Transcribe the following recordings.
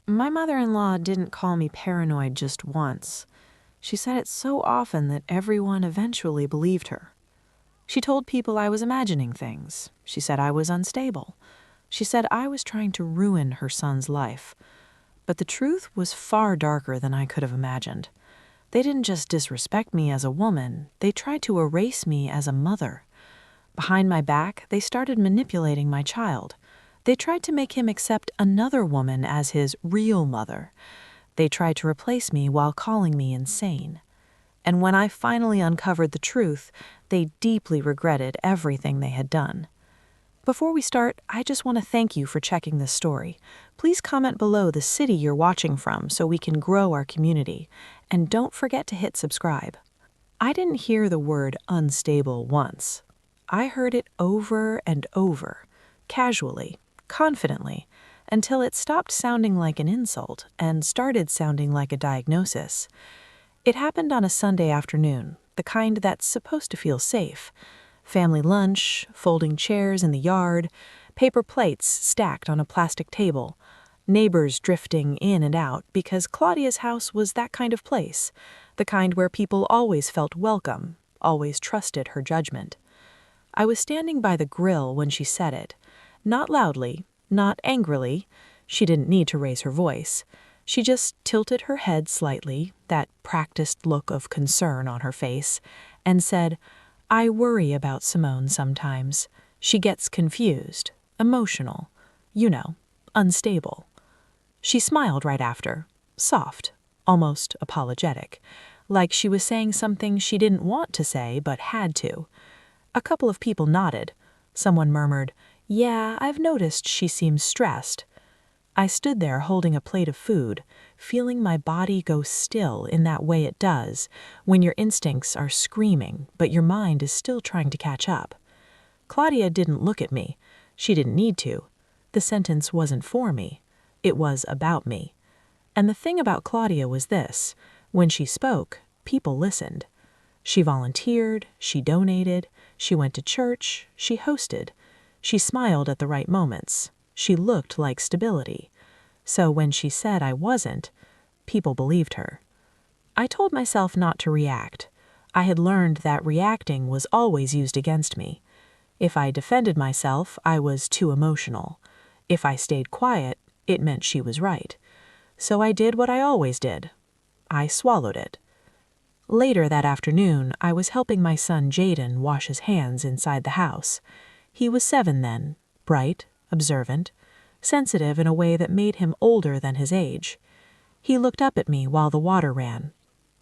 My mother-in-law didn't call me paranoid just once. She said it so often that everyone eventually believed her. She told people I was imagining things. She said I was unstable. She said I was trying to ruin her son's life. But the truth was far darker than I could have imagined. They didn't just disrespect me as a woman, they tried to erase me as a mother. Behind my back, they started manipulating my child. They tried to make him accept another woman as his real mother. They tried to replace me while calling me insane. And when I finally uncovered the truth, they deeply regretted everything they had done. Before we start, I just want to thank you for checking this story. Please comment below the city you're watching from so we can grow our community. And don't forget to hit subscribe. I didn't hear the word unstable once. I heard it over and over, casually, confidently, until it stopped sounding like an insult and started sounding like a diagnosis. It happened on a Sunday afternoon, the kind that's supposed to feel safe. Family lunch, folding chairs in the yard, paper plates stacked on a plastic table, neighbors drifting in and out because Claudia's house was that kind of place, the kind where people always felt welcome, always trusted her judgment. I was standing by the grill when she said it. Not loudly, not angrily. She didn't need to raise her voice. She just tilted her head slightly, that practiced look of concern on her face, and said, "I worry about Simone sometimes. She gets confused, emotional, unstable." She smiled right after, soft, almost apologetic, like she was saying something she didn't want to say but had to. A couple of people nodded. Someone murmured, "Yeah, I've noticed she seems stressed." I stood there holding a plate of food, feeling my body go still in that way it does when your instincts are screaming but your mind is still trying to catch up. Claudia didn't look at me. She didn't need to. The sentence wasn't for me. It was about me. And the thing about Claudia was this: when she spoke, people listened. She volunteered, she donated, she went to church, she hosted. She smiled at the right moments. She looked like stability. So when she said I wasn't, people believed her. I told myself not to react. I had learned that reacting was always used against me. If I defended myself, I was too emotional. If I stayed quiet, it meant she was right. So I did what I always did. I swallowed it. Later that afternoon, I was helping my son Jaden wash his hands inside the house. He was 7 then, bright, observant, sensitive in a way that made him older than his age. He looked up at me while the water ran.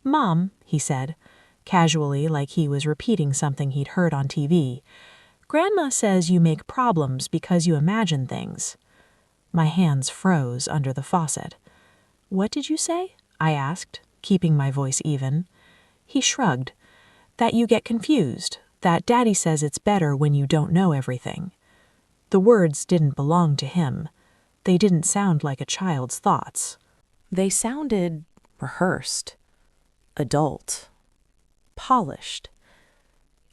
"Mom," he said, casually like he was repeating something he'd heard on TV, "Grandma says you make problems because you imagine things." My hands froze under the faucet. "What did you say?" I asked, keeping my voice even. He shrugged. "That you get confused, that Daddy says it's better when you don't know everything." The words didn't belong to him. They didn't sound like a child's thoughts. They sounded rehearsed, adult, polished.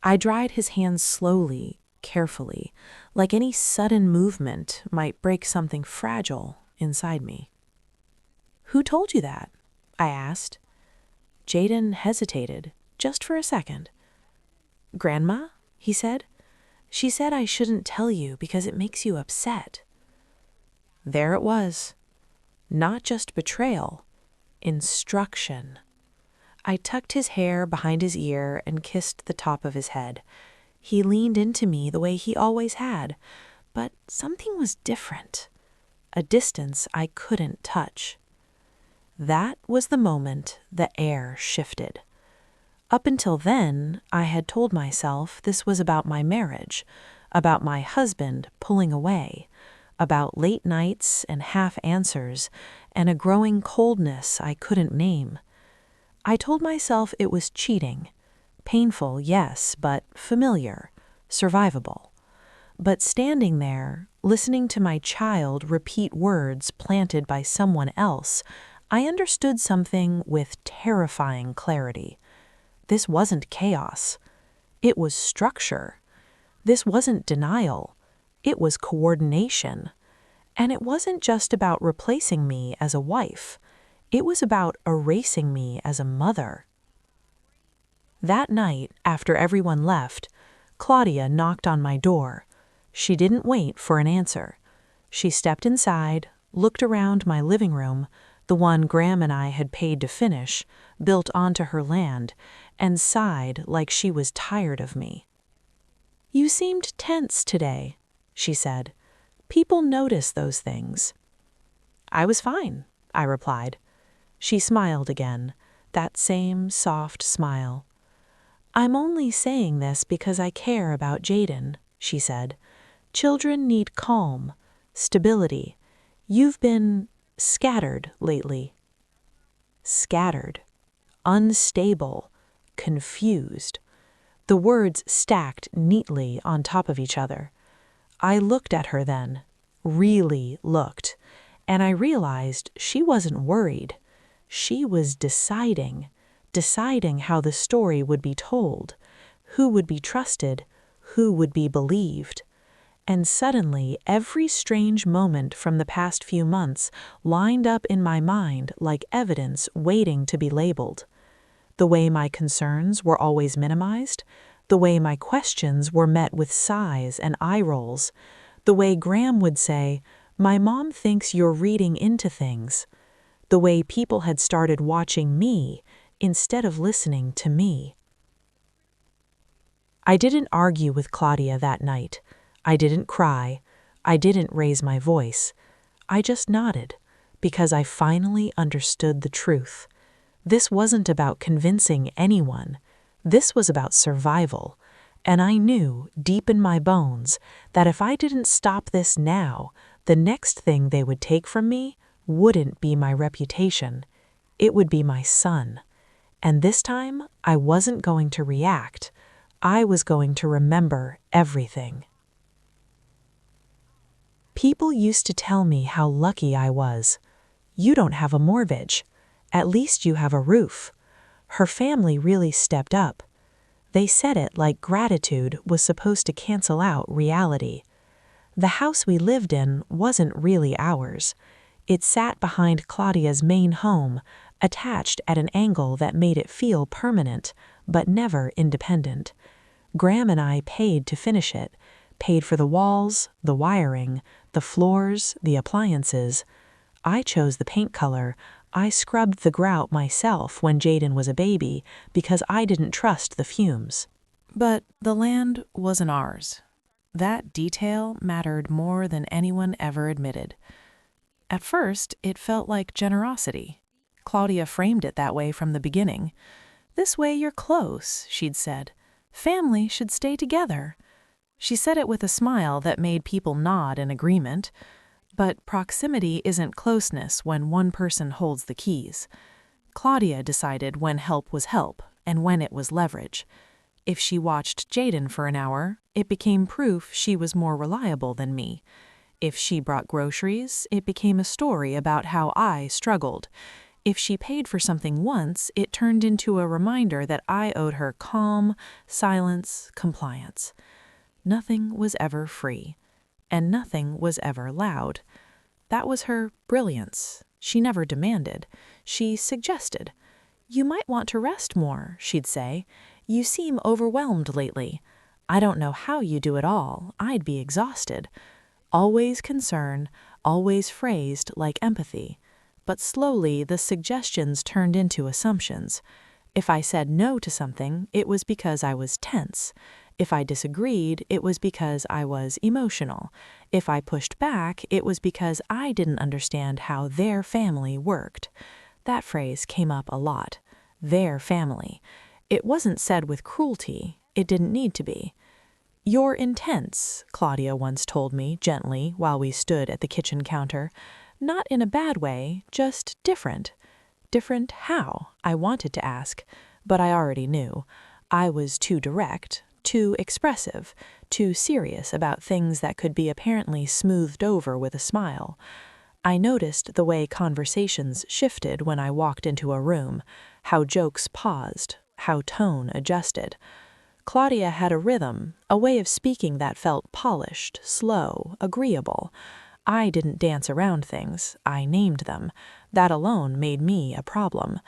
I dried his hands slowly, carefully, like any sudden movement might break something fragile inside me. "Who told you that?" I asked. Jaden hesitated, just for a second. "Grandma?" he said. "She said I shouldn't tell you because it makes you upset." There it was. Not just betrayal, instruction. I tucked his hair behind his ear and kissed the top of his head. He leaned into me the way he always had, but something was different. A distance I couldn't touch. That was the moment the air shifted. Up until then, I had told myself this was about my marriage, about my husband pulling away, about late nights and half answers, and a growing coldness I couldn't name. I told myself it was cheating. Painful, yes, but familiar, survivable. But standing there, listening to my child repeat words planted by someone else, I understood something with terrifying clarity. This wasn't chaos. It was structure. This wasn't denial. It was coordination. And it wasn't just about replacing me as a wife. It was about erasing me as a mother. That night, after everyone left, Claudia knocked on my door. She didn't wait for an answer. She stepped inside, looked around my living room, the one Graham and I had paid to finish, built onto her land, and sighed like she was tired of me. "You seemed tense today," she said. "People notice those things." "I was fine," I replied. She smiled again, that same soft smile. "I'm only saying this because I care about Jaden," she said. "Children need calm, stability. You've been scattered lately." Scattered, unstable, confused. The words stacked neatly on top of each other. I looked at her then, really looked, and I realized she wasn't worried. She was deciding how the story would be told, who would be trusted, who would be believed. And suddenly, every strange moment from the past few months lined up in my mind like evidence waiting to be labeled. The way my concerns were always minimized, the way my questions were met with sighs and eye rolls, the way Graham would say, "My mom thinks you're reading into things," the way people had started watching me instead of listening to me. I didn't argue with Claudia that night. I didn't cry. I didn't raise my voice. I just nodded, because I finally understood the truth. This wasn't about convincing anyone. This was about survival. And I knew, deep in my bones, that if I didn't stop this now, the next thing they would take from me wouldn't be my reputation. It would be my son. And this time, I wasn't going to react. I was going to remember everything. People used to tell me how lucky I was. "You don't have a mortgage. At least you have a roof." Her family really stepped up. They said it like gratitude was supposed to cancel out reality. The house we lived in wasn't really ours. It sat behind Claudia's main home, attached at an angle that made it feel permanent, but never independent. Graham and I paid to finish it, paid for the walls, the wiring, the floors, the appliances. I chose the paint color. I scrubbed the grout myself when Jaden was a baby because I didn't trust the fumes. But the land wasn't ours. That detail mattered more than anyone ever admitted. At first, it felt like generosity. Claudia framed it that way from the beginning. "This way you're close," she'd said. "Family should stay together." She said it with a smile that made people nod in agreement. But proximity isn't closeness when one person holds the keys. Claudia decided when help was help and when it was leverage. If she watched Jaden for an hour, it became proof she was more reliable than me. If she brought groceries, it became a story about how I struggled. If she paid for something once, it turned into a reminder that I owed her calm, silence, compliance. Nothing was ever free, and nothing was ever loud. That was her brilliance. She never demanded. She suggested. "You might want to rest more," she'd say. "You seem overwhelmed lately. I don't know how you do it all. I'd be exhausted." Always concern, always phrased like empathy. But slowly the suggestions turned into assumptions. If I said no to something, it was because I was tense. If I disagreed, it was because I was emotional. If I pushed back, it was because I didn't understand how their family worked. That phrase came up a lot. Their family. It wasn't said with cruelty. It didn't need to be. "You're intense," Claudia once told me gently while we stood at the kitchen counter. Not in a bad way, just different. Different how? I wanted to ask, but I already knew. I was too direct, too expressive, too serious about things that could be apparently smoothed over with a smile. I noticed the way conversations shifted when I walked into a room, how jokes paused, how tone adjusted. Claudia had a rhythm, a way of speaking that felt polished, slow, agreeable. I didn't dance around things, I named them. That alone made me a problem.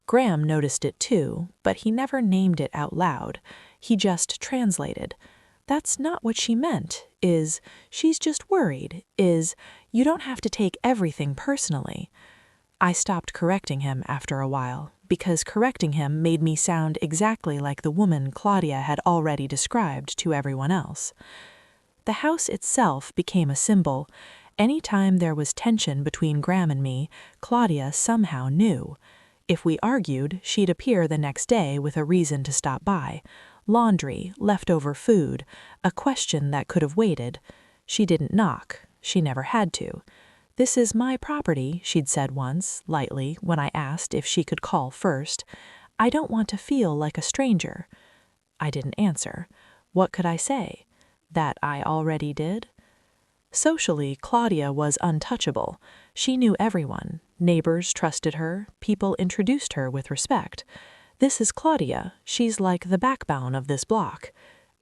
Graham noticed it too, but he never named it out loud. He just translated. That's not what she meant, she's just worried, you don't have to take everything personally. I stopped correcting him after a while, because correcting him made me sound exactly like the woman Claudia had already described to everyone else. The house itself became a symbol. Any time there was tension between Graham and me, Claudia somehow knew. If we argued, she'd appear the next day with a reason to stop by. Laundry, leftover food, a question that could have waited. She didn't knock. She never had to. "This is my property," she'd said once, lightly, when I asked if she could call first. "I don't want to feel like a stranger." I didn't answer. What could I say? That I already did? Socially, Claudia was untouchable. She knew everyone. Neighbors trusted her. People introduced her with respect. "This is Claudia. She's like the backbone of this block."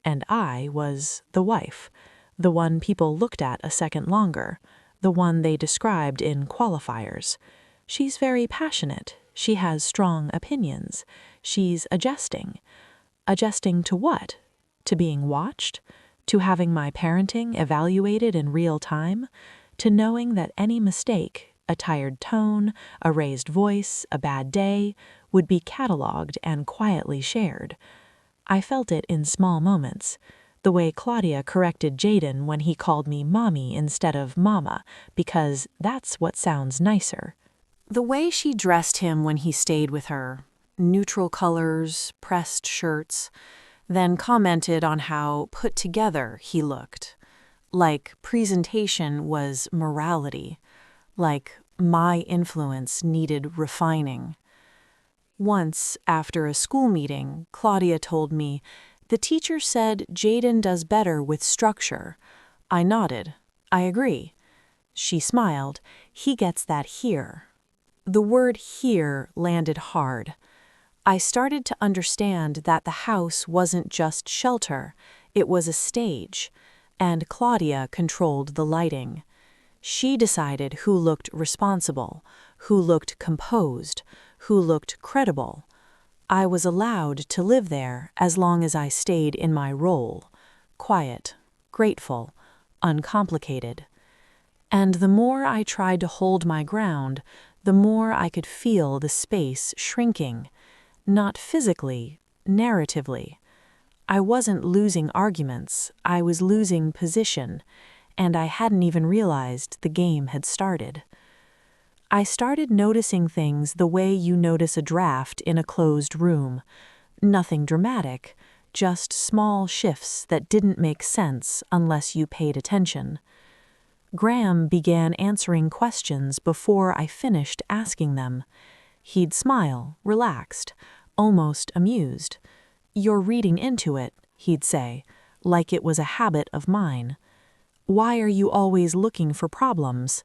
And I was the wife, the one people looked at a second longer, the one they described in qualifiers. "She's very passionate. She has strong opinions. She's adjusting." Adjusting to what? To being watched? To having my parenting evaluated in real time? To knowing that any mistake, a tired tone, a raised voice, a bad day, would be cataloged and quietly shared. I felt it in small moments. The way Claudia corrected Jaden when he called me mommy instead of mama, because that's what sounds nicer. The way she dressed him when he stayed with her, neutral colors, pressed shirts, then commented on how put together he looked. Like presentation was morality. Like my influence needed refining. Once, after a school meeting, Claudia told me, "The teacher said Jaden does better with structure." I nodded. "I agree." She smiled. "He gets that here." The word here landed hard. I started to understand that the house wasn't just shelter, it was a stage, and Claudia controlled the lighting. She decided who looked responsible, who looked composed, who looked credible. I was allowed to live there as long as I stayed in my role, quiet, grateful, uncomplicated. And the more I tried to hold my ground, the more I could feel the space shrinking. Not physically, narratively. I wasn't losing arguments, I was losing position, and I hadn't even realized the game had started. I started noticing things the way you notice a draft in a closed room. Nothing dramatic, just small shifts that didn't make sense unless you paid attention. Graham began answering questions before I finished asking them. He'd smile, relaxed, almost amused. "You're reading into it," he'd say, like it was a habit of mine. "Why are you always looking for problems?"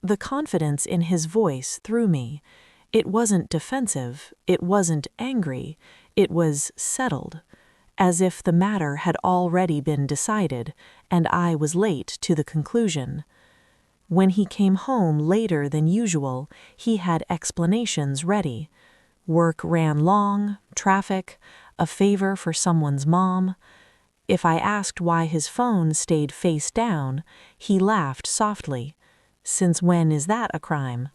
The confidence in his voice threw me. It wasn't defensive, it wasn't angry, it was settled, as if the matter had already been decided, and I was late to the conclusion. When he came home later than usual, he had explanations ready. Work ran long, traffic, a favor for someone's mom. If I asked why his phone stayed face down, he laughed softly. "Since when is that a crime?"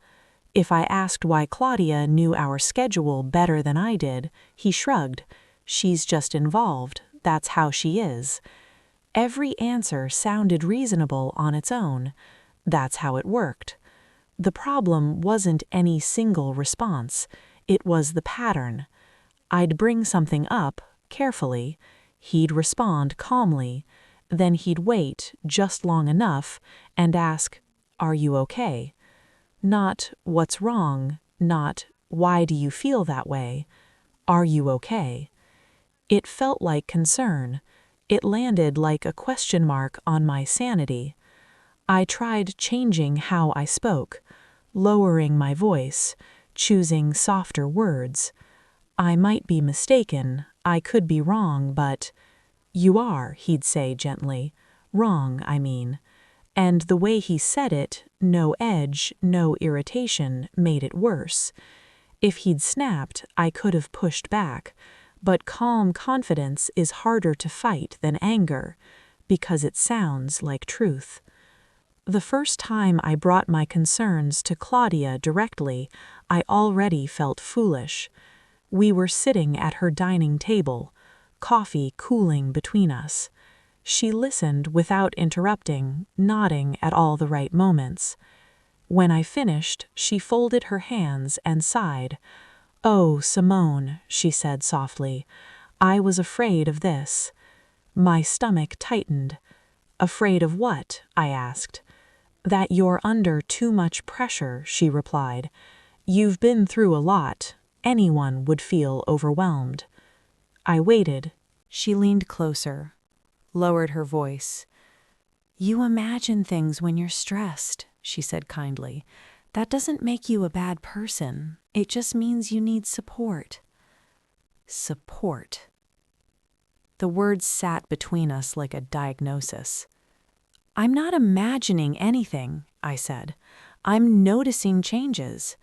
If I asked why Claudia knew our schedule better than I did, he shrugged. "She's just involved, that's how she is." Every answer sounded reasonable on its own. That's how it worked. The problem wasn't any single response. It was the pattern. I'd bring something up, carefully. He'd respond calmly. Then he'd wait just long enough and ask, "Are you okay?" Not, "What's wrong?" Not, "Why do you feel that way?" "Are you okay?" It felt like concern. It landed like a question mark on my sanity. I tried changing how I spoke, lowering my voice, choosing softer words. I might be mistaken, I could be wrong, but "You are," he'd say gently. "Wrong, I mean." And the way he said it, no edge, no irritation, made it worse. If he'd snapped, I could have pushed back, but calm confidence is harder to fight than anger, because it sounds like truth. The first time I brought my concerns to Claudia directly, I already felt foolish. We were sitting at her dining table, coffee cooling between us. She listened without interrupting, nodding at all the right moments. When I finished, she folded her hands and sighed. "Oh, Simone," she said softly, "I was afraid of this." My stomach tightened. "Afraid of what?" I asked. "That you're under too much pressure," she replied. "You've been through a lot. Anyone would feel overwhelmed." I waited. She leaned closer, lowered her voice. "You imagine things when you're stressed," she said kindly. "That doesn't make you a bad person. It just means you need support." Support. The words sat between us like a diagnosis. "I'm not imagining anything," I said. "I'm noticing changes."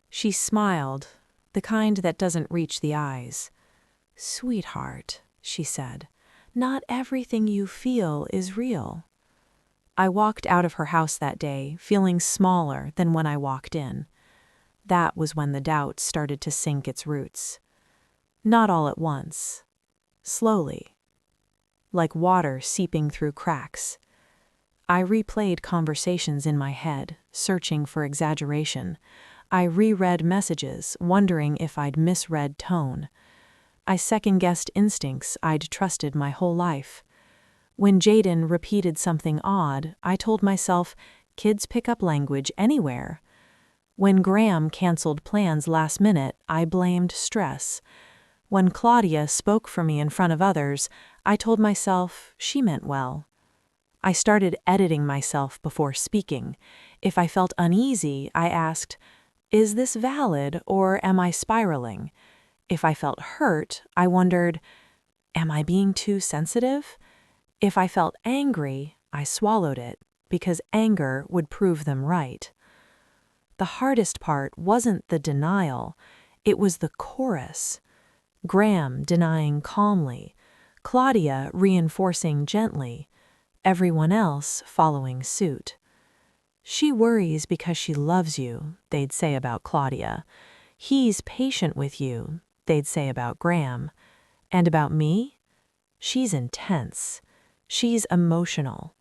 She smiled, the kind that doesn't reach the eyes. "Sweetheart," she said, "not everything you feel is real." I walked out of her house that day, feeling smaller than when I walked in. That was when the doubt started to sink its roots. Not all at once. Slowly. Like water seeping through cracks. I replayed conversations in my head, searching for exaggeration. I reread messages, wondering if I'd misread tone. I second-guessed instincts I'd trusted my whole life. When Jaden repeated something odd, I told myself, kids pick up language anywhere. When Graham canceled plans last minute, I blamed stress. When Claudia spoke for me in front of others, I told myself she meant well. I started editing myself before speaking. If I felt uneasy, I asked, "Is this valid or am I spiraling?" If I felt hurt, I wondered, "Am I being too sensitive?" If I felt angry, I swallowed it, because anger would prove them right. The hardest part wasn't the denial, it was the chorus. Graham denying calmly, Claudia reinforcing gently, everyone else following suit. "She worries because she loves you," they'd say about Claudia. "He's patient with you," they'd say about Graham. And about me? "She's intense. She's emotional.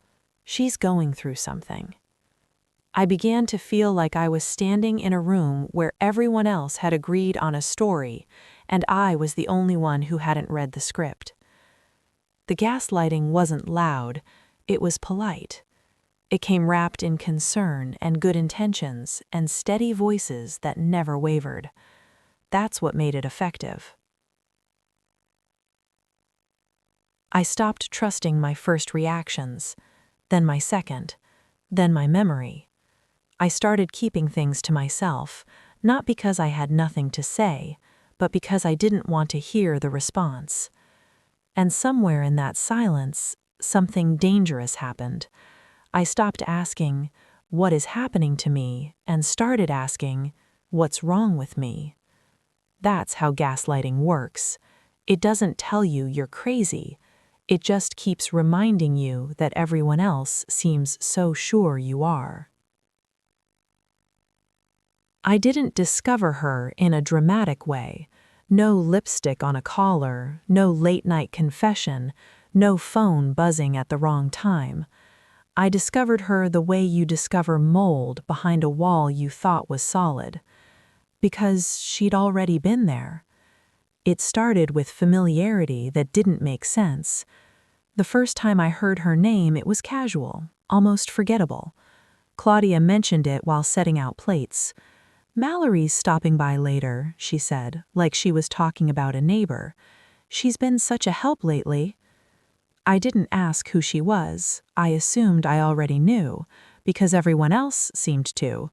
She's going through something." I began to feel like I was standing in a room where everyone else had agreed on a story, and I was the only one who hadn't read the script. The gaslighting wasn't loud, it was polite. It came wrapped in concern and good intentions and steady voices that never wavered. That's what made it effective. I stopped trusting my first reactions, then my second, then my memory. I started keeping things to myself, not because I had nothing to say, but because I didn't want to hear the response. And somewhere in that silence, something dangerous happened. I stopped asking, "What is happening to me?" and started asking, "What's wrong with me?" That's how gaslighting works. It doesn't tell you you're crazy. It just keeps reminding you that everyone else seems so sure you are. I didn't discover her in a dramatic way. No lipstick on a collar, no late-night confession, no phone buzzing at the wrong time. I discovered her the way you discover mold behind a wall you thought was solid. Because she'd already been there. It started with familiarity that didn't make sense. The first time I heard her name, it was casual, almost forgettable. Claudia mentioned it while setting out plates. "Mallory's stopping by later," she said, like she was talking about a neighbor. "She's been such a help lately." I didn't ask who she was. I assumed I already knew, because everyone else seemed to.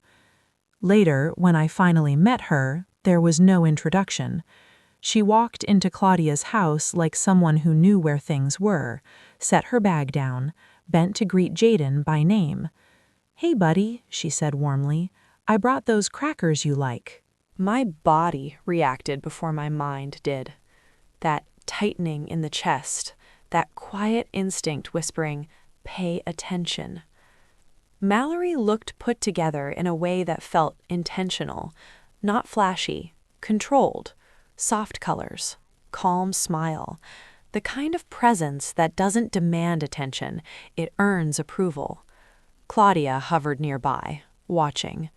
Later, when I finally met her, there was no introduction. She walked into Claudia's house like someone who knew where things were, set her bag down, bent to greet Jaden by name. "Hey, buddy," she said warmly. "I brought those crackers you like." My body reacted before my mind did. That tightening in the chest, that quiet instinct whispering, "Pay attention." Mallory looked put together in a way that felt intentional, not flashy, controlled, soft colors, calm smile, the kind of presence that doesn't demand attention, it earns approval. Claudia hovered nearby, watching.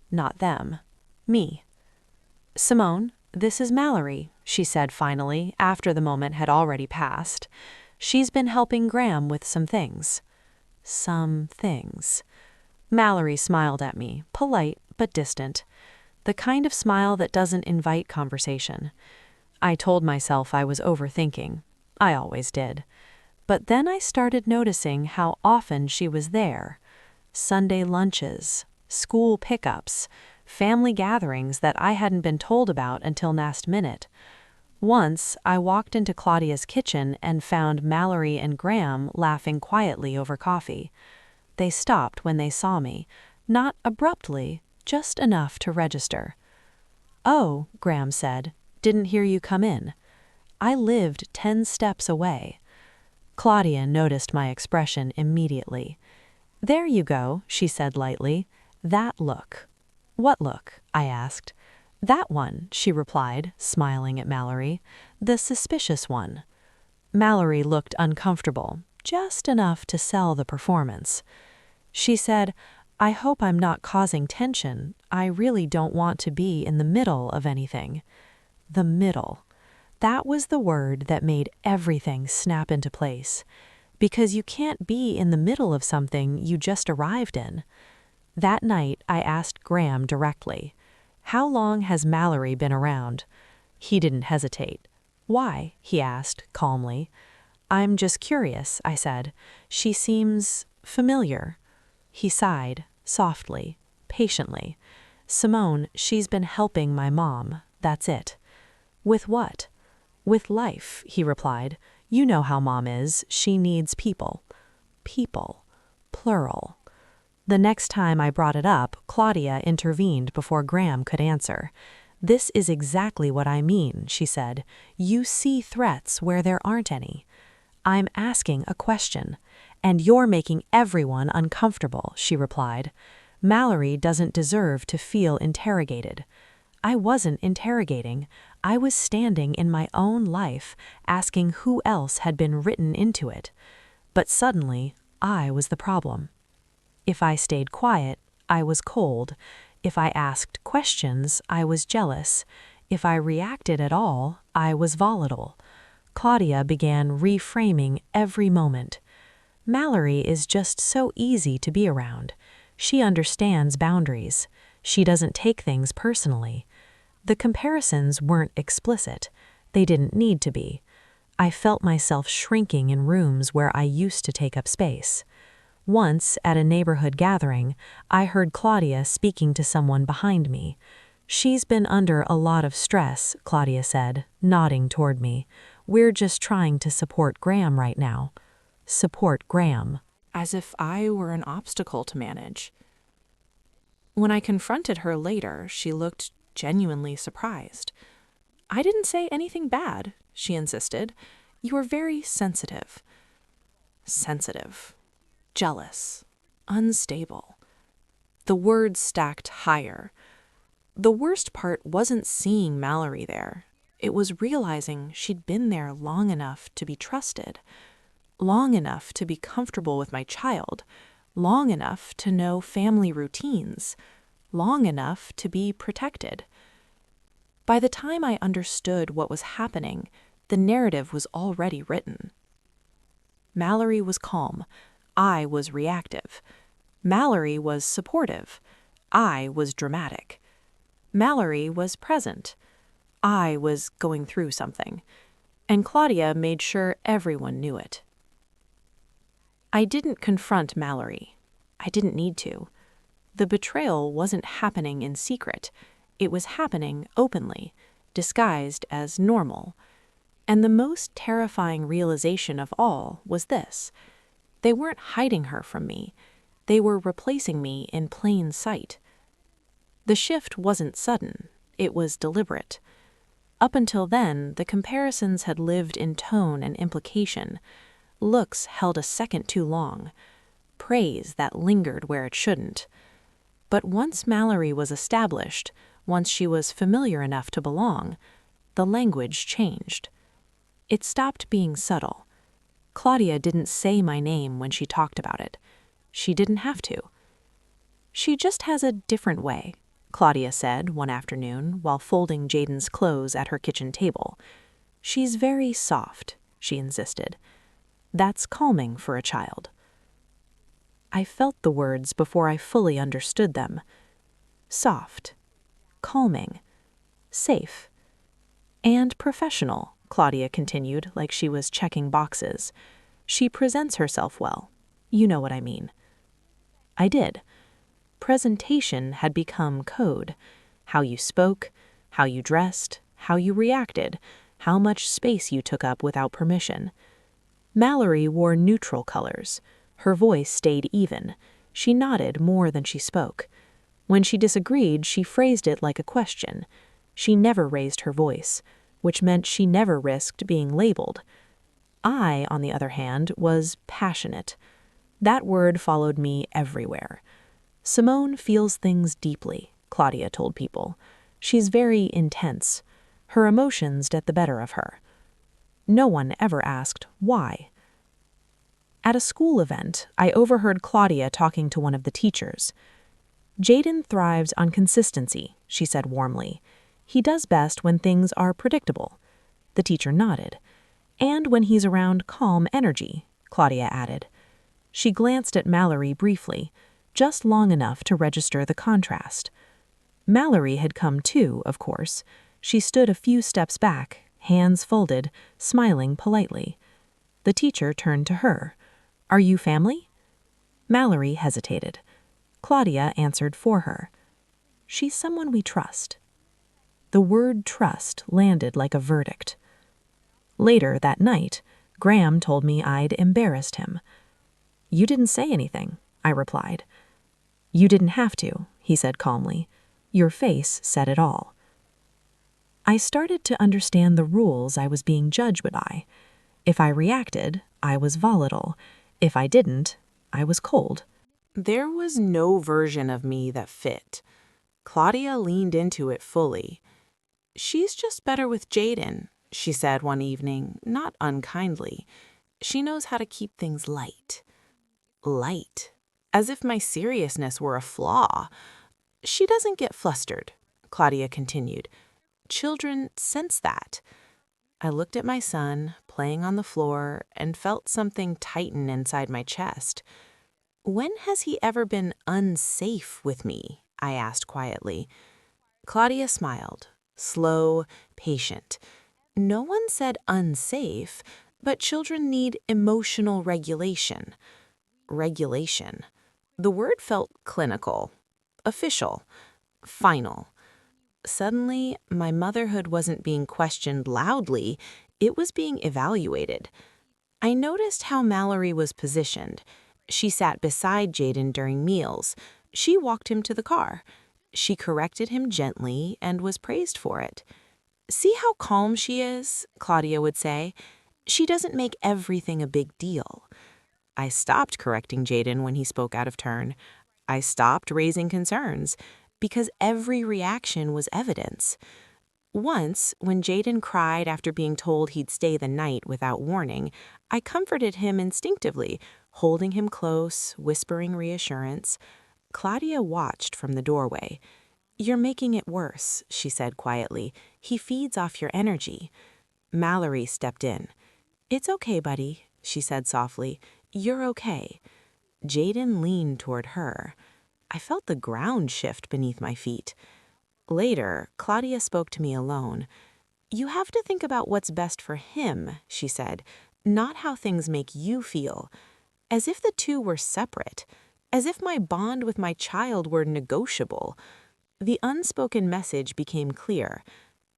Not them. Me. "Simone, this is Mallory," she said finally, after the moment had already passed. "She's been helping Graham with some things." Some things. Mallory smiled at me, polite but distant. The kind of smile that doesn't invite conversation. I told myself I was overthinking. I always did. But then I started noticing how often she was there. Sunday lunches, school pickups, family gatherings that I hadn't been told about until last minute. Once, I walked into Claudia's kitchen and found Mallory and Graham laughing quietly over coffee. They stopped when they saw me, not abruptly, just enough to register. "Oh," Graham said, "didn't hear you come in." I lived 10 steps away. Claudia noticed my expression immediately. "There you go," she said lightly. "That look." "What look?" I asked. "That one," she replied, smiling at Mallory. "The suspicious one." Mallory looked uncomfortable, just enough to sell the performance. She said, "I hope I'm not causing tension. I really don't want to be in the middle of anything." The middle. That was the word that made everything snap into place. Because you can't be in the middle of something you just arrived in. That night, I asked Graham directly, "How long has Mallory been around?" He didn't hesitate. "Why?" he asked, calmly. "I'm just curious," I said. "She seems familiar." He sighed, softly, patiently. "Simone, she's been helping my mom. That's it." "With what?" "With life," he replied. "You know how Mom is. She needs people." People. Plural. The next time I brought it up, Claudia intervened before Graham could answer. "This is exactly what I mean," she said. "You see threats where there aren't any." "I'm asking a question." "And you're making everyone uncomfortable," she replied. "Mallory doesn't deserve to feel interrogated." I wasn't interrogating. I was standing in my own life, asking who else had been written into it. But suddenly, I was the problem. If I stayed quiet, I was cold. If I asked questions, I was jealous. If I reacted at all, I was volatile. Claudia began reframing every moment. "Mallory is just so easy to be around. She understands boundaries. She doesn't take things personally." The comparisons weren't explicit. They didn't need to be. I felt myself shrinking in rooms where I used to take up space. Once, at a neighborhood gathering, I heard Claudia speaking to someone behind me. "She's been under a lot of stress," Claudia said, nodding toward me. "We're just trying to support Graham right now." Support Graham. As if I were an obstacle to manage. When I confronted her later, she looked genuinely surprised. "I didn't say anything bad," she insisted. "You are very sensitive." Sensitive. Jealous. Unstable. The words stacked higher. The worst part wasn't seeing Mallory there. It was realizing she'd been there long enough to be trusted. Long enough to be comfortable with my child. Long enough to know family routines. Long enough to be protected. By the time I understood what was happening, the narrative was already written. Mallory was calm. I was reactive. Mallory was supportive. I was dramatic. Mallory was present. I was going through something. And Claudia made sure everyone knew it. I didn't confront Mallory. I didn't need to. The betrayal wasn't happening in secret. It was happening openly, disguised as normal. And the most terrifying realization of all was this. They weren't hiding her from me. They were replacing me in plain sight. The shift wasn't sudden. It was deliberate. Up until then, the comparisons had lived in tone and implication. Looks held a second too long. Praise that lingered where it shouldn't. But once Mallory was established, once she was familiar enough to belong, the language changed. It stopped being subtle. Claudia didn't say my name when she talked about it. She didn't have to. "She just has a different way," Claudia said one afternoon while folding Jaden's clothes at her kitchen table. "She's very soft," she insisted. "That's calming for a child." I felt the words before I fully understood them. Soft, calming, safe, and professional, Claudia continued like she was checking boxes. "She presents herself well. You know what I mean." I did. Presentation had become code. How you spoke, how you dressed, how you reacted, how much space you took up without permission. Mallory wore neutral colors. Her voice stayed even. She nodded more than she spoke. When she disagreed, she phrased it like a question. She never raised her voice, which meant she never risked being labeled. I, on the other hand, was passionate. That word followed me everywhere. "Simone feels things deeply," Claudia told people. "She's very intense. Her emotions get the better of her." No one ever asked why. At a school event, I overheard Claudia talking to one of the teachers. "Jaden thrives on consistency," she said warmly. "He does best when things are predictable." The teacher nodded. "And when he's around calm energy," Claudia added. She glanced at Mallory briefly, just long enough to register the contrast. Mallory had come too, of course. She stood a few steps back, hands folded, smiling politely. The teacher turned to her. "Are you family?" Mallory hesitated. Claudia answered for her. "She's someone we trust." The word trust landed like a verdict. Later that night, Graham told me I'd embarrassed him. "You didn't say anything," I replied. "You didn't have to," he said calmly. "Your face said it all." I started to understand the rules I was being judged by. If I reacted, I was volatile. If I didn't, I was cold. There was no version of me that fit. Claudia leaned into it fully. "She's just better with Jaden," she said one evening, not unkindly. "She knows how to keep things light." Light. As if my seriousness were a flaw. "She doesn't get flustered," Claudia continued. "Children sense that." I looked at my son, playing on the floor, and felt something tighten inside my chest. "When has he ever been unsafe with me?" I asked quietly. Claudia smiled, slow, patient. "No one said unsafe, but children need emotional regulation." Regulation. The word felt clinical, official, final. Suddenly, my motherhood wasn't being questioned loudly, it was being evaluated. I noticed how Mallory was positioned. She sat beside Jaden during meals. She walked him to the car. She corrected him gently and was praised for it. "See how calm she is," Claudia would say. "She doesn't make everything a big deal." I stopped correcting Jaden when he spoke out of turn. I stopped raising concerns, because every reaction was evidence. Once, when Jaden cried after being told he'd stay the night without warning, I comforted him instinctively, holding him close, whispering reassurance. Claudia watched from the doorway. "You're making it worse," she said quietly. "He feeds off your energy." Mallory stepped in. "It's okay, buddy," she said softly. "You're okay." Jaden leaned toward her. I felt the ground shift beneath my feet. Later, Claudia spoke to me alone. "You have to think about what's best for him," she said, "not how things make you feel." As if the two were separate. As if my bond with my child were negotiable. The unspoken message became clear.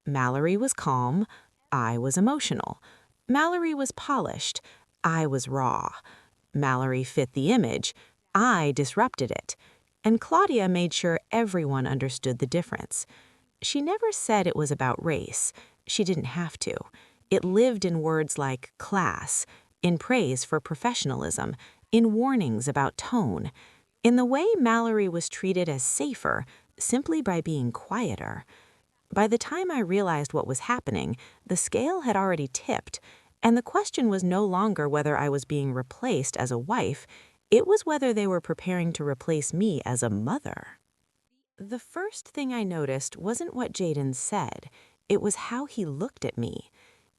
Mallory was calm. I was emotional. Mallory was polished. I was raw. Mallory fit the image. I disrupted it. And Claudia made sure everyone understood the difference. She never said it was about race. She didn't have to. It lived in words like class, in praise for professionalism, in warnings about tone, in the way Mallory was treated as safer simply by being quieter. By the time I realized what was happening, the scale had already tipped, and the question was no longer whether I was being replaced as a wife, it was whether they were preparing to replace me as a mother. The first thing I noticed wasn't what Jaden said, it was how he looked at me.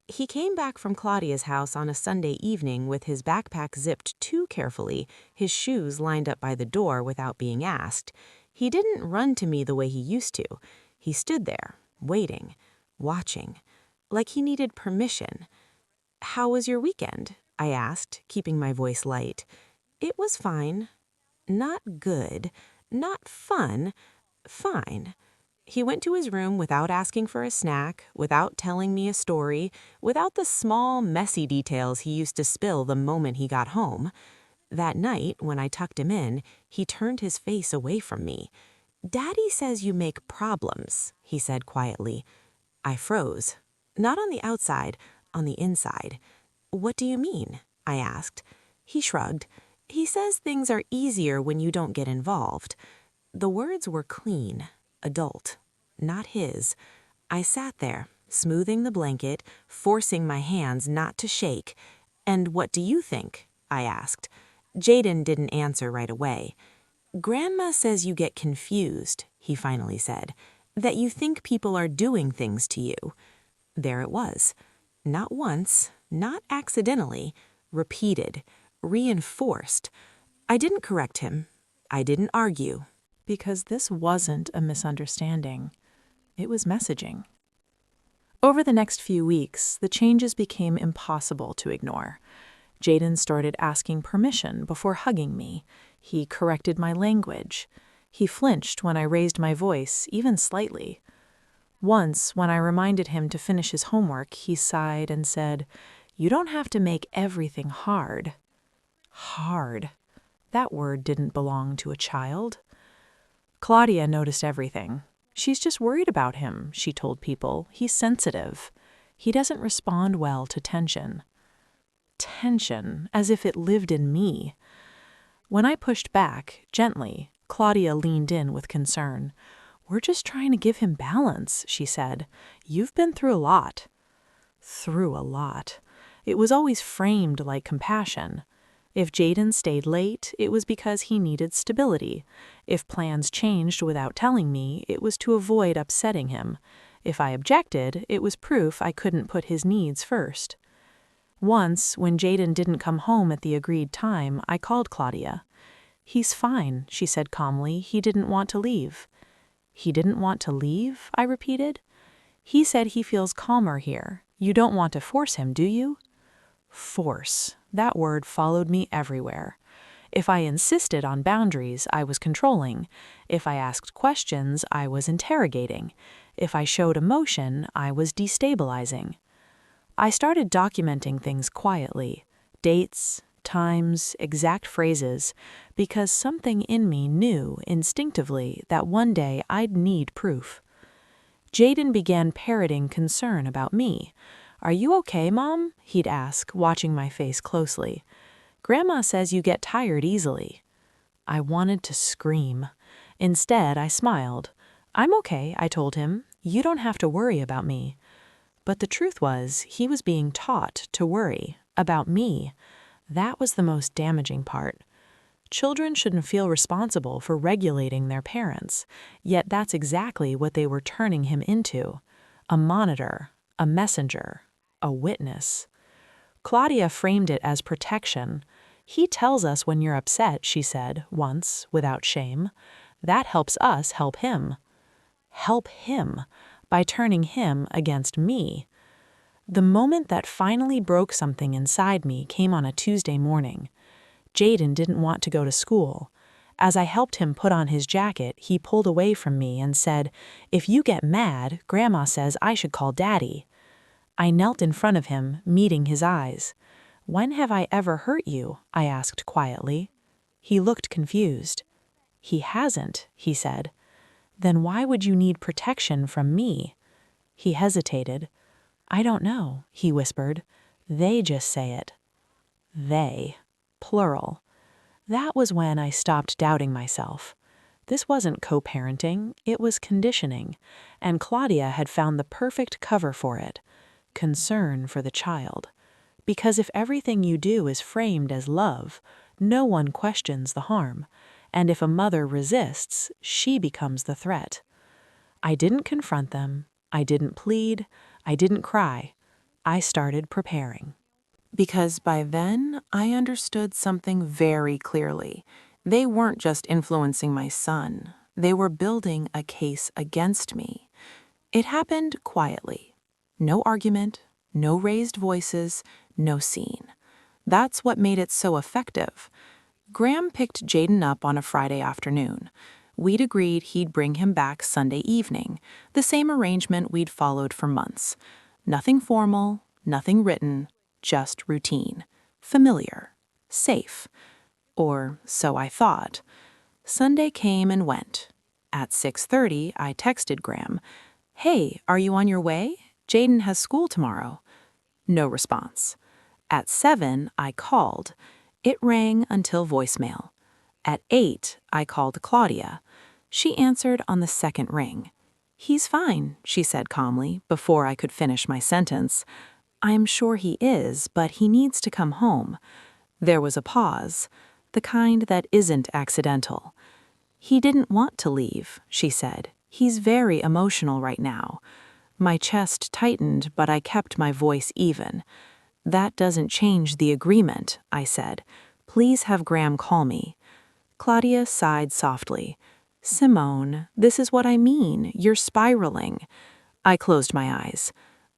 He came back from Claudia's house on a Sunday evening with his backpack zipped too carefully, his shoes lined up by the door without being asked. He didn't run to me the way he used to. He stood there, waiting, watching, like he needed permission. "How was your weekend?" I asked, keeping my voice light. "It was fine. Not good. Not fun. Fine." He went to his room without asking for a snack, without telling me a story, without the small, messy details he used to spill the moment he got home. That night, when I tucked him in, he turned his face away from me. "Daddy says you make problems," he said quietly. I froze. Not on the outside, on the inside. "What do you mean?" I asked. He shrugged. "He says things are easier when you don't get involved." The words were clean, adult, not his. I sat there, smoothing the blanket, forcing my hands not to shake. "And what do you think?" I asked. Jaden didn't answer right away. "Grandma says you get confused," he finally said, "that you think people are doing things to you." There it was. Not once, not accidentally, repeated, reinforced. I didn't correct him. I didn't argue. Because this wasn't a misunderstanding. It was messaging. Over the next few weeks, the changes became impossible to ignore. Jaden started asking permission before hugging me. He corrected my language. He flinched when I raised my voice, even slightly. Once, when I reminded him to finish his homework, he sighed and said, "You don't have to make everything hard." Hard. That word didn't belong to a child. Claudia noticed everything. "She's just worried about him," she told people. "He's sensitive. He doesn't respond well to tension." Tension, as if it lived in me. When I pushed back, gently, Claudia leaned in with concern. "We're just trying to give him balance," she said. "You've been through a lot." Through a lot. It was always framed like compassion. If Jaden stayed late, it was because he needed stability. If plans changed without telling me, it was to avoid upsetting him. If I objected, it was proof I couldn't put his needs first. Once, when Jaden didn't come home at the agreed time, I called Claudia. "He's fine," she said calmly. "He didn't want to leave." "He didn't want to leave?" I repeated. "He said he feels calmer here. You don't want to force him, do you?" Force. That word followed me everywhere. If I insisted on boundaries, I was controlling. If I asked questions, I was interrogating. If I showed emotion, I was destabilizing. I started documenting things quietly, dates, times, exact phrases, because something in me knew instinctively that one day I'd need proof. Jaden began parroting concern about me. "Are you okay, Mom?" he'd ask, watching my face closely. "Grandma says you get tired easily." I wanted to scream. Instead, I smiled. "I'm okay," I told him. "You don't have to worry about me." But the truth was, he was being taught to worry about me. That was the most damaging part. Children shouldn't feel responsible for regulating their parents, yet that's exactly what they were turning him into. A monitor, a messenger, a witness. Claudia framed it as protection. "He tells us when you're upset," she said once, without shame. "That helps us help him." Help him, by turning him against me. The moment that finally broke something inside me came on a Tuesday morning. Jaden didn't want to go to school. As I helped him put on his jacket, he pulled away from me and said, "If you get mad, Grandma says I should call Daddy." I knelt in front of him, meeting his eyes. "When have I ever hurt you?" I asked quietly. He looked confused. "He hasn't," he said. "Then why would you need protection from me?" He hesitated. "I don't know," he whispered. "They just say it." They. Plural. That was when I stopped doubting myself. This wasn't co-parenting, it was conditioning, and Claudia had found the perfect cover for it: concern for the child. Because if everything you do is framed as love, no one questions the harm, and if a mother resists, she becomes the threat. I didn't confront them, I didn't plead, I didn't cry. I started preparing. Because by then, I understood something very clearly. They weren't just influencing my son, they were building a case against me. It happened quietly. No argument, no raised voices, no scene. That's what made it so effective. Graham picked Jaden up on a Friday afternoon. We'd agreed he'd bring him back Sunday evening, the same arrangement we'd followed for months. Nothing formal, nothing written, just routine. Familiar. Safe. Or so I thought. Sunday came and went. At 6:30, I texted Graham, "Hey, are you on your way? Jaden has school tomorrow." No response. At 7, I called. It rang until voicemail. At 8, I called Claudia. She answered on the second ring. "He's fine," she said calmly, before I could finish my sentence. "I'm sure he is, but he needs to come home." There was a pause, the kind that isn't accidental. "He didn't want to leave," she said. "He's very emotional right now." My chest tightened, but I kept my voice even. "That doesn't change the agreement," I said. "Please have Graham call me." Claudia sighed softly. "Simone, this is what I mean. You're spiraling." I closed my eyes.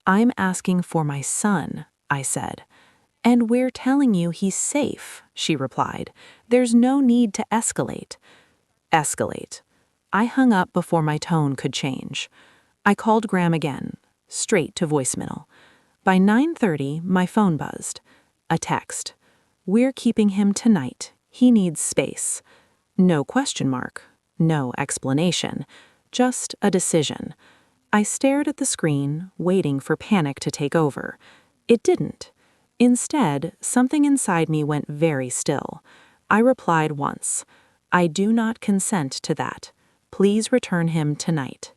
"I'm asking for my son," I said. "And we're telling you he's safe," she replied. "There's no need to escalate." Escalate. I hung up before my tone could change. I called Graham again, straight to voicemail. By 9:30, my phone buzzed. A text. "We're keeping him tonight. He needs space." No question mark. No explanation. Just a decision. I stared at the screen, waiting for panic to take over. It didn't. Instead, something inside me went very still. I replied once, "I do not consent to that. Please return him tonight."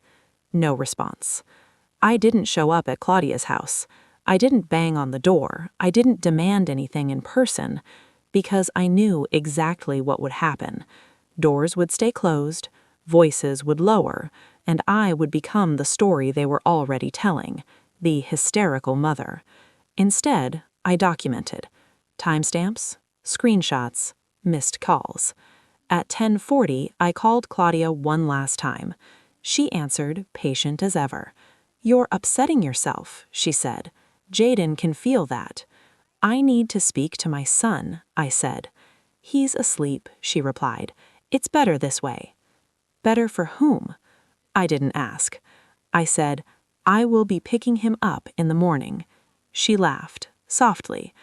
No response. I didn't show up at Claudia's house. I didn't bang on the door. I didn't demand anything in person, because I knew exactly what would happen. Doors would stay closed, voices would lower, and I would become the story they were already telling, the hysterical mother. Instead, I documented. Timestamps, screenshots, missed calls. At 10:40, I called Claudia one last time. She answered, patient as ever. "You're upsetting yourself," she said. "Jaden can feel that." "I need to speak to my son," I said. "He's asleep," she replied. "It's better this way." Better for whom? I didn't ask. I said, "I will be picking him up in the morning." She laughed, softly.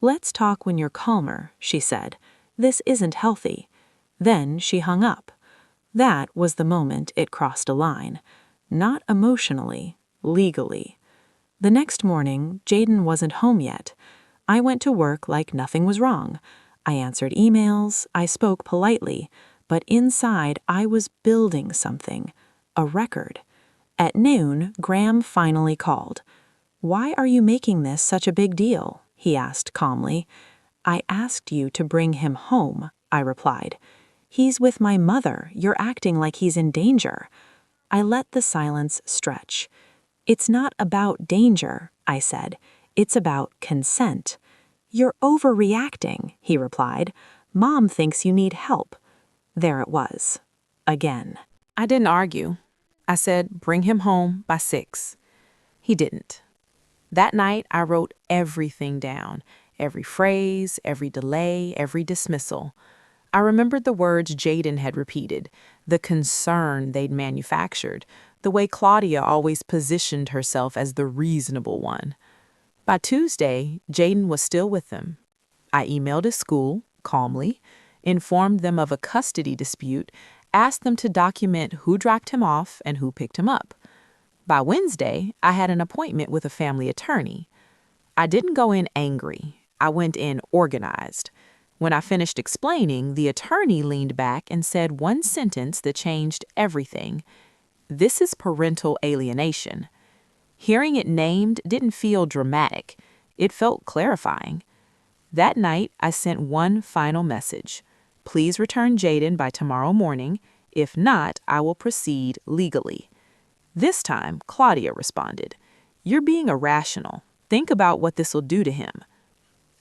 "Let's talk when you're calmer," she said. "This isn't healthy." Then she hung up. That was the moment it crossed a line. Not emotionally, legally. The next morning, Jaden wasn't home yet. I went to work like nothing was wrong. I answered emails, I spoke politely, but inside I was building something, a record. At noon, Graham finally called. "Why are you making this such a big deal?" he asked calmly. "I asked you to bring him home," I replied. "He's with my mother. You're acting like he's in danger." I let the silence stretch. "It's not about danger," I said. "It's about consent." "You're overreacting," he replied. "Mom thinks you need help." There it was. Again. I didn't argue. I said, "Bring him home by 6. He didn't. That night, I wrote everything down. Every phrase, every delay, every dismissal. I remembered the words Jaden had repeated, the concern they'd manufactured, the way Claudia always positioned herself as the reasonable one. By Tuesday, Jaden was still with them. I emailed his school, calmly, informed them of a custody dispute, asked them to document who dropped him off and who picked him up. By Wednesday, I had an appointment with a family attorney. I didn't go in angry. I went in organized. When I finished explaining, the attorney leaned back and said one sentence that changed everything. "This is parental alienation." Hearing it named didn't feel dramatic. It felt clarifying. That night, I sent one final message. "Please return Jaden by tomorrow morning. If not, I will proceed legally." This time, Claudia responded, "You're being irrational. Think about what this will do to him."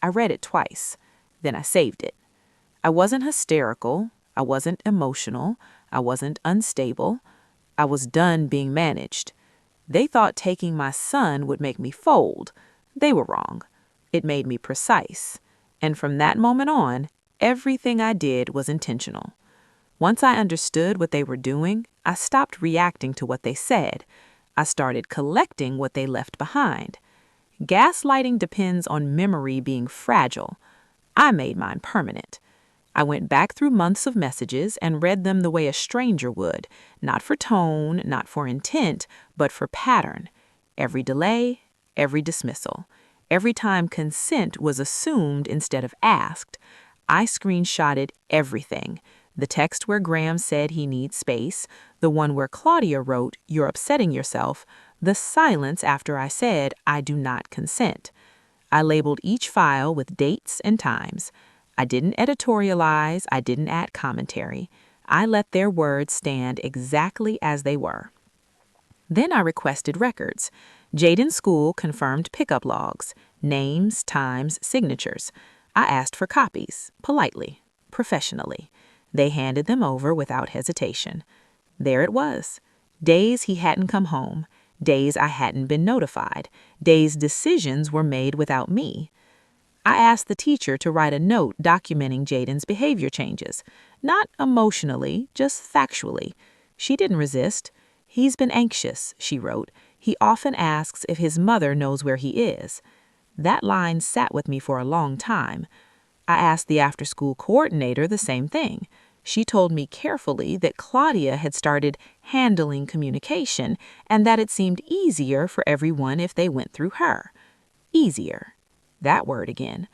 I read it twice. Then I saved it. I wasn't hysterical. I wasn't emotional. I wasn't unstable. I was done being managed. They thought taking my son would make me fold. They were wrong. It made me precise. And from that moment on, everything I did was intentional. Once I understood what they were doing, I stopped reacting to what they said. I started collecting what they left behind. Gaslighting depends on memory being fragile. I made mine permanent. I went back through months of messages and read them the way a stranger would, not for tone, not for intent, but for pattern. Every delay, every dismissal, every time consent was assumed instead of asked, I screenshotted everything. The text where Graham said he needs space, the one where Claudia wrote, "You're upsetting yourself," the silence after I said, "I do not consent." I labeled each file with dates and times. I didn't editorialize, I didn't add commentary. I let their words stand exactly as they were. Then I requested records. Jaden's school confirmed pickup logs, names, times, signatures. I asked for copies, politely, professionally. They handed them over without hesitation. There it was. Days he hadn't come home, days I hadn't been notified, days decisions were made without me. I asked the teacher to write a note documenting Jaden's behavior changes, not emotionally, just factually. She didn't resist. "He's been anxious," she wrote. "He often asks if his mother knows where he is." That line sat with me for a long time. I asked the after-school coordinator the same thing. She told me carefully that Claudia had started handling communication and that it seemed easier for everyone if they went through her. Easier. That word again.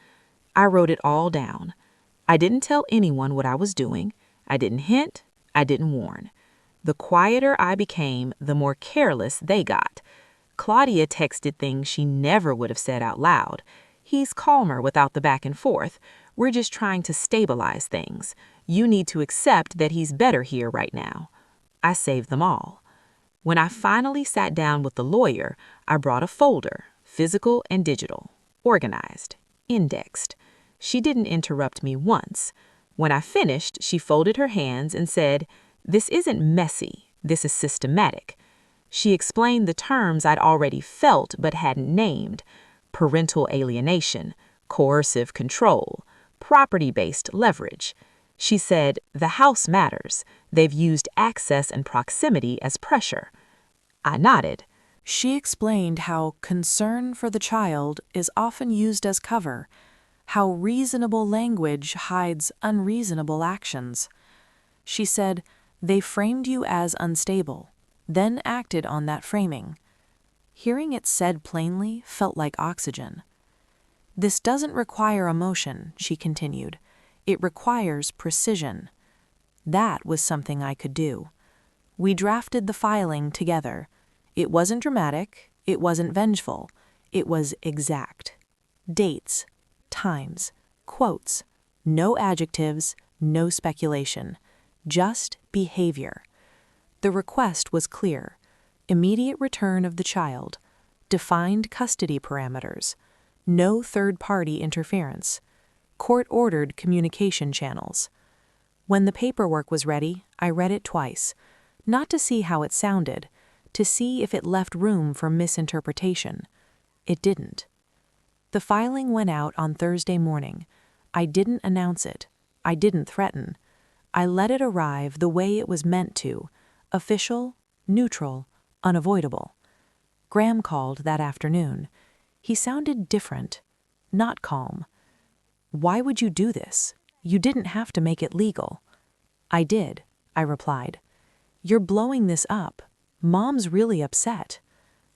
I wrote it all down. I didn't tell anyone what I was doing. I didn't hint. I didn't warn. The quieter I became, the more careless they got. Claudia texted things she never would have said out loud. "He's calmer without the back and forth. We're just trying to stabilize things. You need to accept that he's better here right now." I saved them all. When I finally sat down with the lawyer, I brought a folder, physical and digital, organized, indexed. She didn't interrupt me once. When I finished, she folded her hands and said, "This isn't messy. This is systematic." She explained the terms I'd already felt but hadn't named: parental alienation, coercive control, property-based leverage. She said, "The house matters. They've used access and proximity as pressure." I nodded. She explained how concern for the child is often used as cover, how reasonable language hides unreasonable actions. She said, "They framed you as unstable, then acted on that framing." Hearing it said plainly felt like oxygen. "This doesn't require emotion," she continued. "It requires precision." That was something I could do. We drafted the filing together. It wasn't dramatic. It wasn't vengeful. It was exact. Dates, times, quotes, no adjectives, no speculation, just behavior. The request was clear: immediate return of the child, defined custody parameters, no third-party interference, court-ordered communication channels. When the paperwork was ready, I read it twice, not to see how it sounded, to see if it left room for misinterpretation. It didn't. The filing went out on Thursday morning. I didn't announce it. I didn't threaten. I let it arrive the way it was meant to: official, neutral, unavoidable. Graham called that afternoon. He sounded different, not calm. "Why would you do this? You didn't have to make it legal." "I did," I replied. "You're blowing this up. Mom's really upset."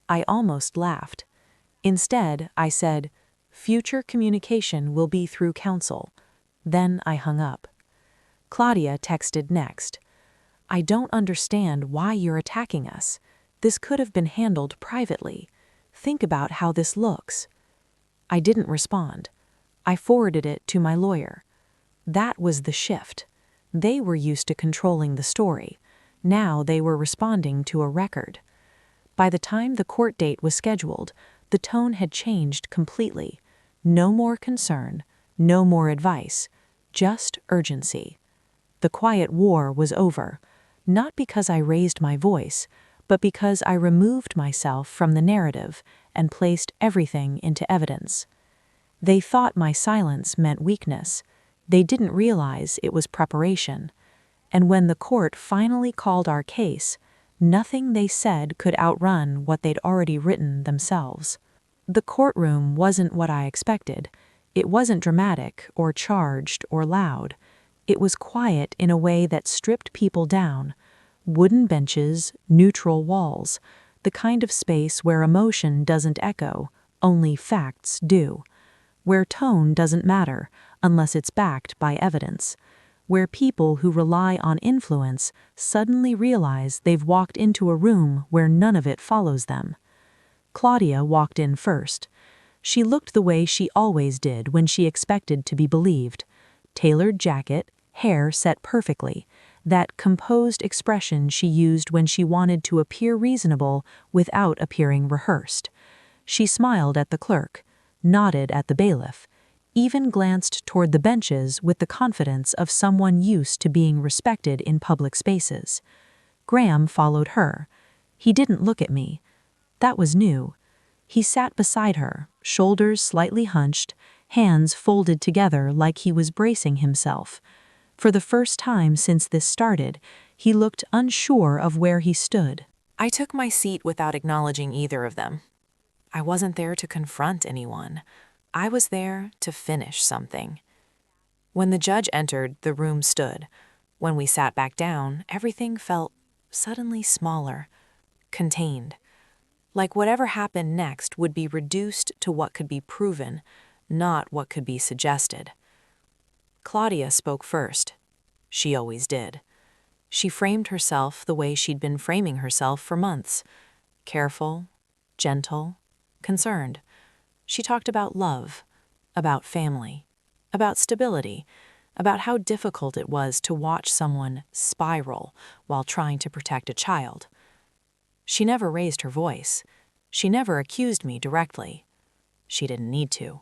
I almost laughed. Instead, I said, "Future communication will be through counsel." Then I hung up. Claudia texted next. "I don't understand why you're attacking us. This could have been handled privately. Think about how this looks." I didn't respond. I forwarded it to my lawyer. That was the shift. They were used to controlling the story. Now they were responding to a record. By the time the court date was scheduled, the tone had changed completely. No more concern, no more advice, just urgency. The quiet war was over, not because I raised my voice, but because I removed myself from the narrative and placed everything into evidence. They thought my silence meant weakness. They didn't realize it was preparation. And when the court finally called our case, nothing they said could outrun what they'd already written themselves. The courtroom wasn't what I expected. It wasn't dramatic or charged or loud. It was quiet in a way that stripped people down. Wooden benches, neutral walls, the kind of space where emotion doesn't echo, only facts do. Where tone doesn't matter unless it's backed by evidence. Where people who rely on influence suddenly realize they've walked into a room where none of it follows them. Claudia walked in first. She looked the way she always did when she expected to be believed. Tailored jacket, hair set perfectly, that composed expression she used when she wanted to appear reasonable without appearing rehearsed. She smiled at the clerk, nodded at the bailiff, even glanced toward the benches with the confidence of someone used to being respected in public spaces. Graham followed her. He didn't look at me. That was new. He sat beside her, shoulders slightly hunched, hands folded together like he was bracing himself. For the first time since this started, he looked unsure of where he stood. I took my seat without acknowledging either of them. I wasn't there to confront anyone. I was there to finish something. When the judge entered, the room stood. When we sat back down, everything felt suddenly smaller, contained. Like whatever happened next would be reduced to what could be proven, not what could be suggested. Claudia spoke first. She always did. She framed herself the way she'd been framing herself for months. Careful, gentle, concerned. She talked about love, about family, about stability, about how difficult it was to watch someone spiral while trying to protect a child. She never raised her voice. She never accused me directly. She didn't need to.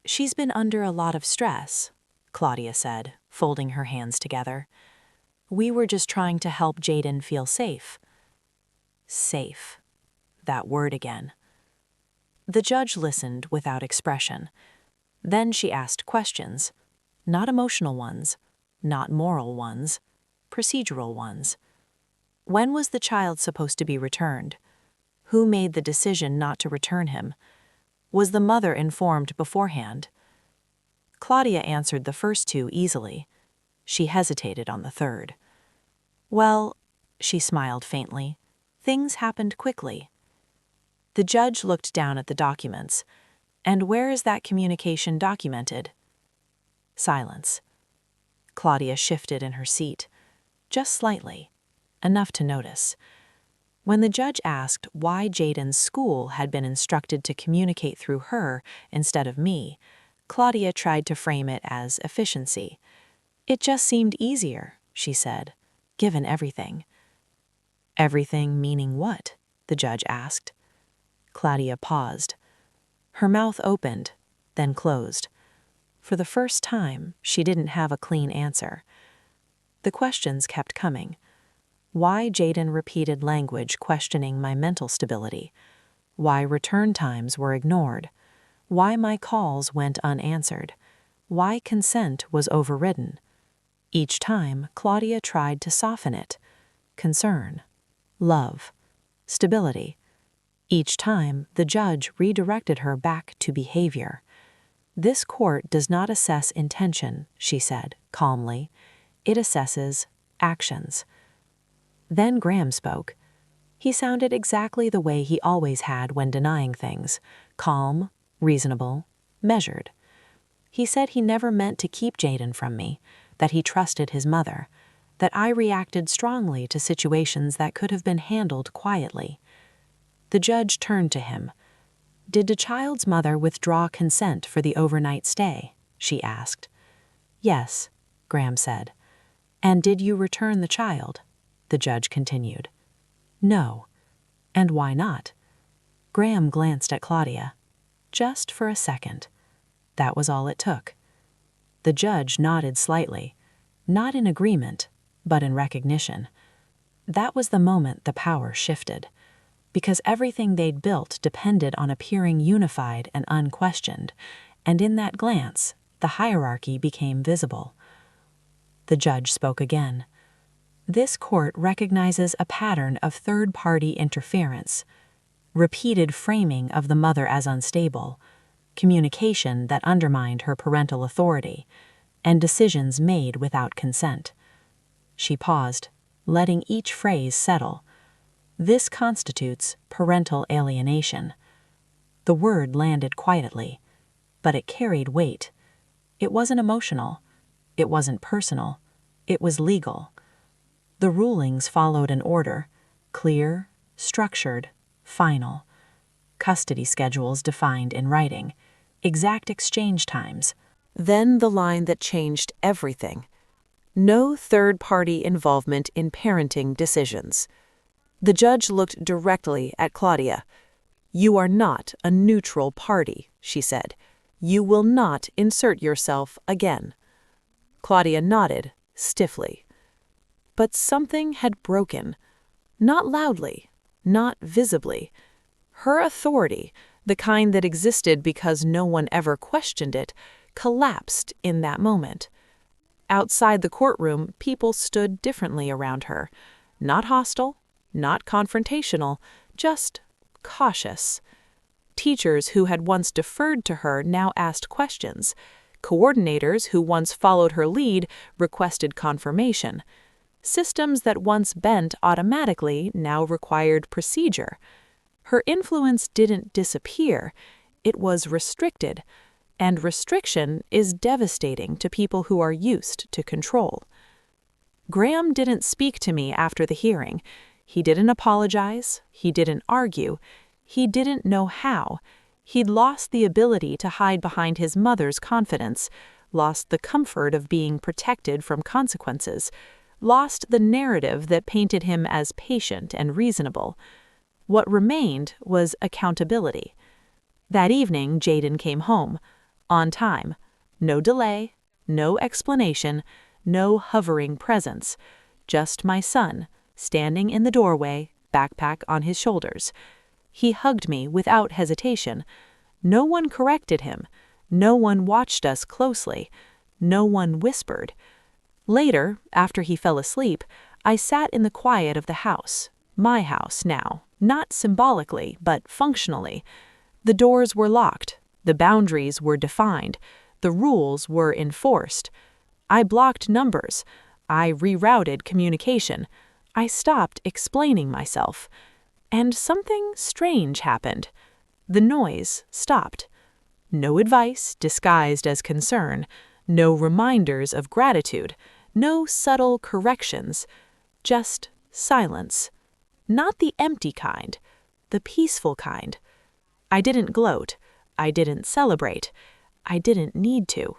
"She's been under a lot of stress," Claudia said, folding her hands together. "We were just trying to help Jaden feel safe." Safe. That word again. The judge listened without expression. Then she asked questions. Not emotional ones, not moral ones, procedural ones. When was the child supposed to be returned? Who made the decision not to return him? Was the mother informed beforehand? Claudia answered the first two easily. She hesitated on the third. "Well," she smiled faintly, "things happened quickly." The judge looked down at the documents. "And where is that communication documented?" Silence. Claudia shifted in her seat, just slightly, enough to notice. When the judge asked why Jaden's school had been instructed to communicate through her instead of me, Claudia tried to frame it as efficiency. "It just seemed easier," she said, "given everything." "Everything meaning what?" the judge asked. Claudia paused. Her mouth opened, then closed. For the first time, she didn't have a clean answer. The questions kept coming. Why Jaden repeated language questioning my mental stability. Why return times were ignored. Why my calls went unanswered. Why consent was overridden. Each time, Claudia tried to soften it. Concern. Love. Stability. Each time, the judge redirected her back to behavior. "This court does not assess intention," she said, calmly. "It assesses actions." Then Graham spoke. He sounded exactly the way he always had when denying things, calm, reasonable, measured. He said he never meant to keep Jayden from me, that he trusted his mother, that I reacted strongly to situations that could have been handled quietly. The judge turned to him. "Did the child's mother withdraw consent for the overnight stay?" she asked. "Yes," Graham said. "And did you return the child?" the judge continued. "No." "And why not?" Graham glanced at Claudia. Just for a second. That was all it took. The judge nodded slightly, not in agreement, but in recognition. That was the moment the power shifted, because everything they'd built depended on appearing unified and unquestioned, and in that glance, the hierarchy became visible. The judge spoke again. "This court recognizes a pattern of third-party interference, repeated framing of the mother as unstable, communication that undermined her parental authority, and decisions made without consent." She paused, letting each phrase settle. "This constitutes parental alienation." The word landed quietly, but it carried weight. It wasn't emotional. It wasn't personal. It was legal. The rulings followed an order, clear, structured, final. Custody schedules defined in writing, exact exchange times. Then the line that changed everything. No third-party involvement in parenting decisions. The judge looked directly at Claudia. "You are not a neutral party," she said. "You will not insert yourself again." Claudia nodded, stiffly. But something had broken. Not loudly, not visibly. Her authority, the kind that existed because no one ever questioned it, collapsed in that moment. Outside the courtroom, people stood differently around her. Not hostile, not confrontational, just cautious. Teachers who had once deferred to her now asked questions. Coordinators who once followed her lead requested confirmation. Systems that once bent automatically now required procedure. Her influence didn't disappear, it was restricted, and restriction is devastating to people who are used to control. Graham didn't speak to me after the hearing. He didn't apologize, he didn't argue, he didn't know how. He'd lost the ability to hide behind his mother's confidence, lost the comfort of being protected from consequences, lost the narrative that painted him as patient and reasonable. What remained was accountability. That evening, Jayden came home, on time. No delay, no explanation, no hovering presence. Just my son, standing in the doorway, backpack on his shoulders. He hugged me without hesitation. No one corrected him. No one watched us closely. No one whispered. Later, after he fell asleep, I sat in the quiet of the house, my house now, not symbolically, but functionally. The doors were locked, the boundaries were defined, the rules were enforced. I blocked numbers. I rerouted communication. I stopped explaining myself. And something strange happened. The noise stopped. No advice disguised as concern, no reminders of gratitude, no subtle corrections, just silence. Not the empty kind, the peaceful kind. I didn't gloat. I didn't celebrate. I didn't need to.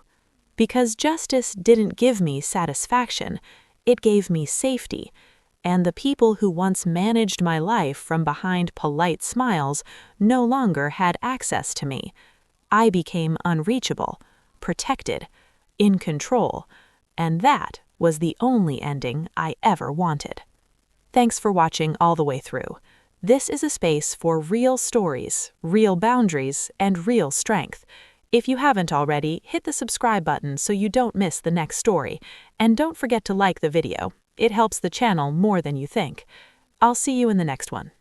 Because justice didn't give me satisfaction, it gave me safety. And the people who once managed my life from behind polite smiles no longer had access to me. I became unreachable, protected, in control, and that was the only ending I ever wanted. Thanks for watching all the way through. This is a space for real stories, real boundaries, and real strength. If you haven't already, hit the subscribe button so you don't miss the next story, and don't forget to like the video. It helps the channel more than you think. I'll see you in the next one.